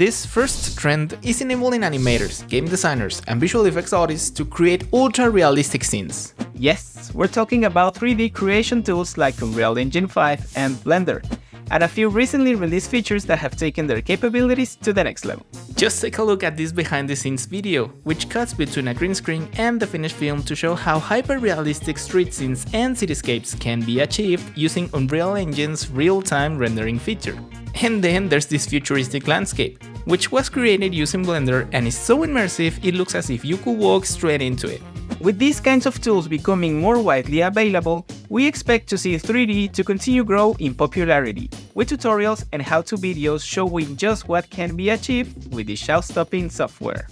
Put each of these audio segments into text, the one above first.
This first trend is enabling animators, game designers, and visual effects artists to create ultra-realistic scenes. Yes, we're talking about 3D creation tools like Unreal Engine 5 and Blender, and a few recently released features that have taken their capabilities to the next level. Just take a look at this behind-the-scenes video, which cuts between a green screen and the finished film to show how hyper-realistic street scenes and cityscapes can be achieved using Unreal Engine's real-time rendering feature. And then there's this futuristic landscape, which was created using Blender and is so immersive it looks as if you could walk straight into it. With these kinds of tools becoming more widely available, we expect to see 3D to continue grow in popularity, with tutorials and how-to videos showing just what can be achieved with this show-stopping software.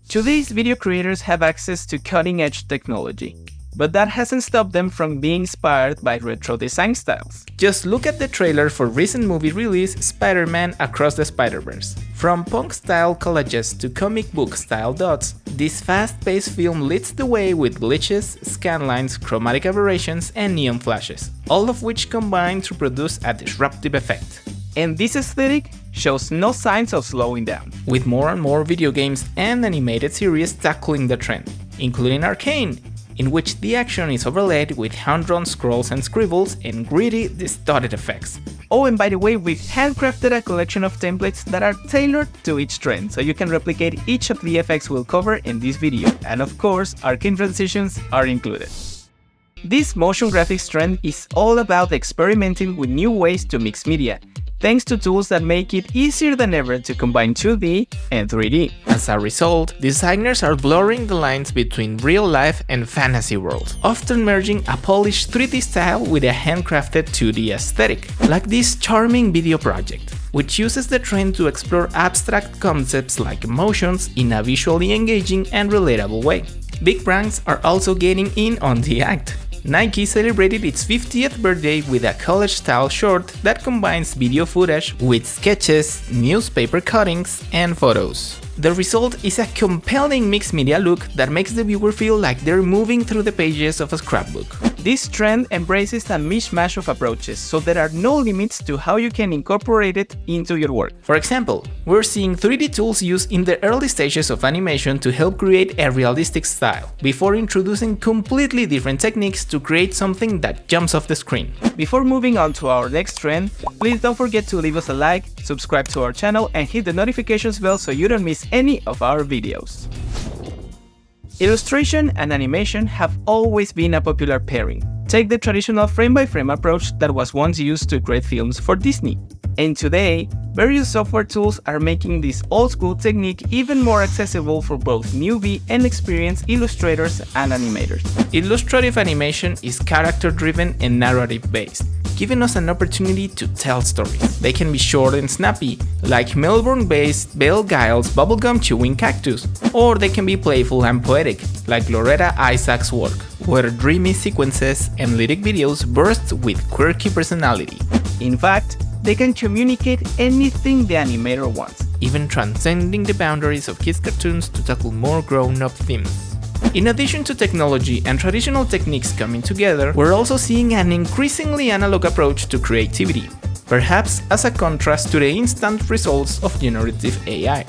Today's video creators have access to cutting-edge technology, but that hasn't stopped them from being inspired by retro design styles. Just look at the trailer for recent movie release Spider-Man Across the Spider-Verse. From punk-style collages to comic book-style dots, this fast-paced film leads the way with glitches, scanlines, chromatic aberrations, and neon flashes, all of which combine to produce a disruptive effect. And this aesthetic shows no signs of slowing down, with more and more video games and animated series tackling the trend, including Arcane, in which the action is overlaid with hand-drawn scrolls and scribbles and gritty, distorted effects. Oh, and by the way, we've handcrafted a collection of templates that are tailored to each trend, so you can replicate each of the effects we'll cover in this video, and of course, Arcane transitions are included. This motion graphics trend is all about experimenting with new ways to mix media, thanks to tools that make it easier than ever to combine 2D and 3D. As a result, designers are blurring the lines between real life and fantasy worlds, often merging a polished 3D style with a handcrafted 2D aesthetic, like this charming video project, which uses the trend to explore abstract concepts like emotions in a visually engaging and relatable way. Big brands are also getting in on the act. Nike celebrated its 50th birthday with a college-style short that combines video footage with sketches, newspaper cuttings, and photos. The result is a compelling mixed media look that makes the viewer feel like they're moving through the pages of a scrapbook. This trend embraces a mishmash of approaches, so there are no limits to how you can incorporate it into your work. For example, we're seeing 3D tools used in the early stages of animation to help create a realistic style, before introducing completely different techniques to create something that jumps off the screen. Before moving on to our next trend, please don't forget to leave us a like, subscribe to our channel, and hit the notifications bell so you don't miss any of our videos. Illustration and animation have always been a popular pairing. Take the traditional frame-by-frame approach that was once used to create films for Disney. And today, various software tools are making this old-school technique even more accessible for both newbie and experienced illustrators and animators. Illustrative animation is character-driven and narrative-based, giving us an opportunity to tell stories. They can be short and snappy, like Melbourne-based Belle Giles bubblegum chewing cactus, or they can be playful and poetic, like Loretta Isaac's work, where dreamy sequences and lyric videos burst with quirky personality. In fact, they can communicate anything the animator wants, even transcending the boundaries of kids' cartoons to tackle more grown-up themes. In addition to technology and traditional techniques coming together, we're also seeing an increasingly analog approach to creativity, perhaps as a contrast to the instant results of generative AI.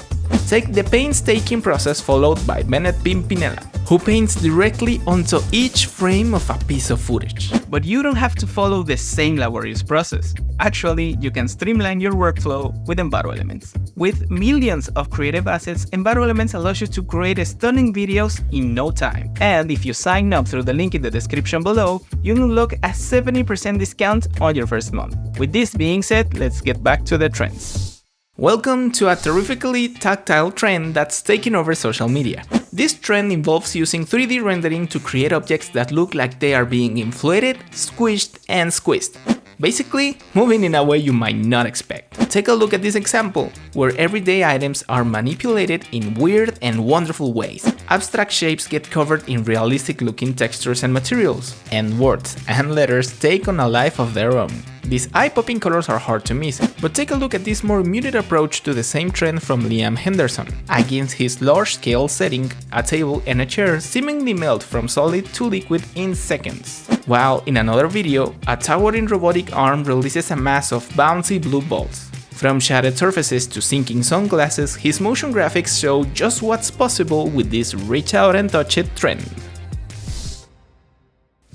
Take the painstaking process followed by Bennett Pimpinella, who paints directly onto each frame of a piece of footage. But you don't have to follow the same laborious process. Actually, you can streamline your workflow with Envato Elements. With millions of creative assets, Envato Elements allows you to create stunning videos in no time. And if you sign up through the link in the description below, you'll unlock a 70% discount on your first month. With this being said, let's get back to the trends. Welcome to a terrifically tactile trend that's taking over social media. This trend involves using 3D rendering to create objects that look like they are being inflated, squished, and squeezed. Basically, moving in a way you might not expect. Take a look at this example, where everyday items are manipulated in weird and wonderful ways. Abstract shapes get covered in realistic-looking textures and materials, and words and letters take on a life of their own. These eye-popping colors are hard to miss, but take a look at this more muted approach to the same trend from Liam Henderson. Against his large-scale setting, a table and a chair seemingly melt from solid to liquid in seconds. While in another video, a towering robotic arm releases a mass of bouncy blue balls. From shaded surfaces to sinking sunglasses, his motion graphics show just what's possible with this reach out and touch it trend.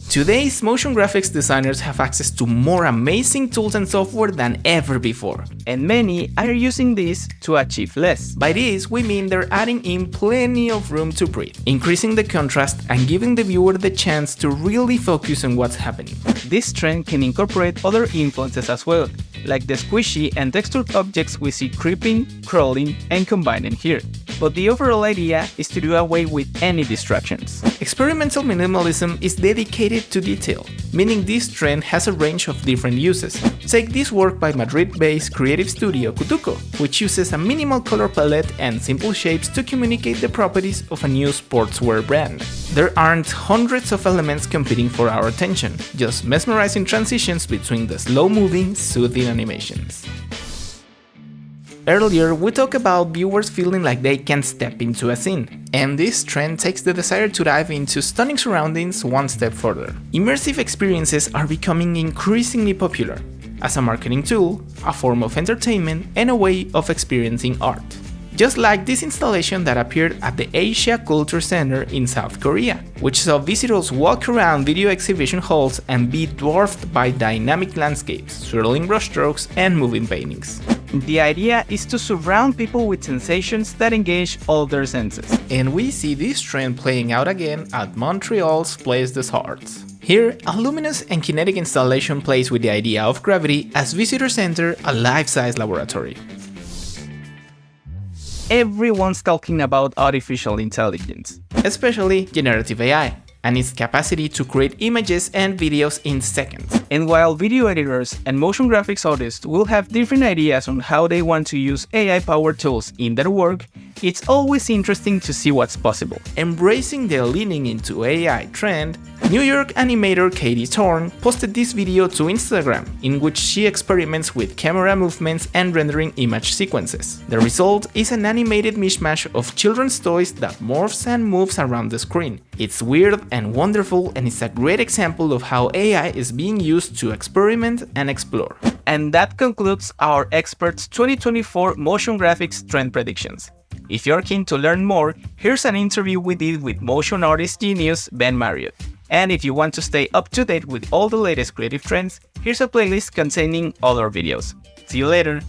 Today's motion graphics designers have access to more amazing tools and software than ever before. And many are using this to achieve less. By this, we mean they're adding in plenty of room to breathe, increasing the contrast and giving the viewer the chance to really focus on what's happening. This trend can incorporate other influences as well, like the squishy and textured objects we see creeping, crawling, and combining here. But the overall idea is to do away with any distractions. Experimental minimalism is dedicated to detail, meaning this trend has a range of different uses. Take this work by Madrid-based creative studio Kutuko, which uses a minimal color palette and simple shapes to communicate the properties of a new sportswear brand. There aren't hundreds of elements competing for our attention, just mesmerizing transitions between the slow-moving, soothing animations. Earlier, we talked about viewers feeling like they can step into a scene, and this trend takes the desire to dive into stunning surroundings one step further. Immersive experiences are becoming increasingly popular, as a marketing tool, a form of entertainment, and a way of experiencing art. Just like this installation that appeared at the Asia Culture Center in South Korea, which saw visitors walk around video exhibition halls and be dwarfed by dynamic landscapes, swirling brushstrokes, and moving paintings. The idea is to surround people with sensations that engage all their senses. And we see this trend playing out again at Montreal's Place des Arts. Here, a luminous and kinetic installation plays with the idea of gravity as visitors enter a life-size laboratory. Everyone's talking about artificial intelligence, especially generative AI, and its capacity to create images and videos in seconds. And while video editors and motion graphics artists will have different ideas on how they want to use AI-powered tools in their work, it's always interesting to see what's possible. Embracing the leaning into AI trend, New York animator Katie Thorne posted this video to Instagram, in which she experiments with camera movements and rendering image sequences. The result is an animated mishmash of children's toys that morphs and moves around the screen. It's weird and wonderful, and it's a great example of how AI is being used to experiment and explore. And that concludes our Experts 2024 motion graphics trend predictions. If you're keen to learn more, here's an interview we did with motion artist genius Ben Marriott. And if you want to stay up to date with all the latest creative trends, here's a playlist containing all our videos. See you later!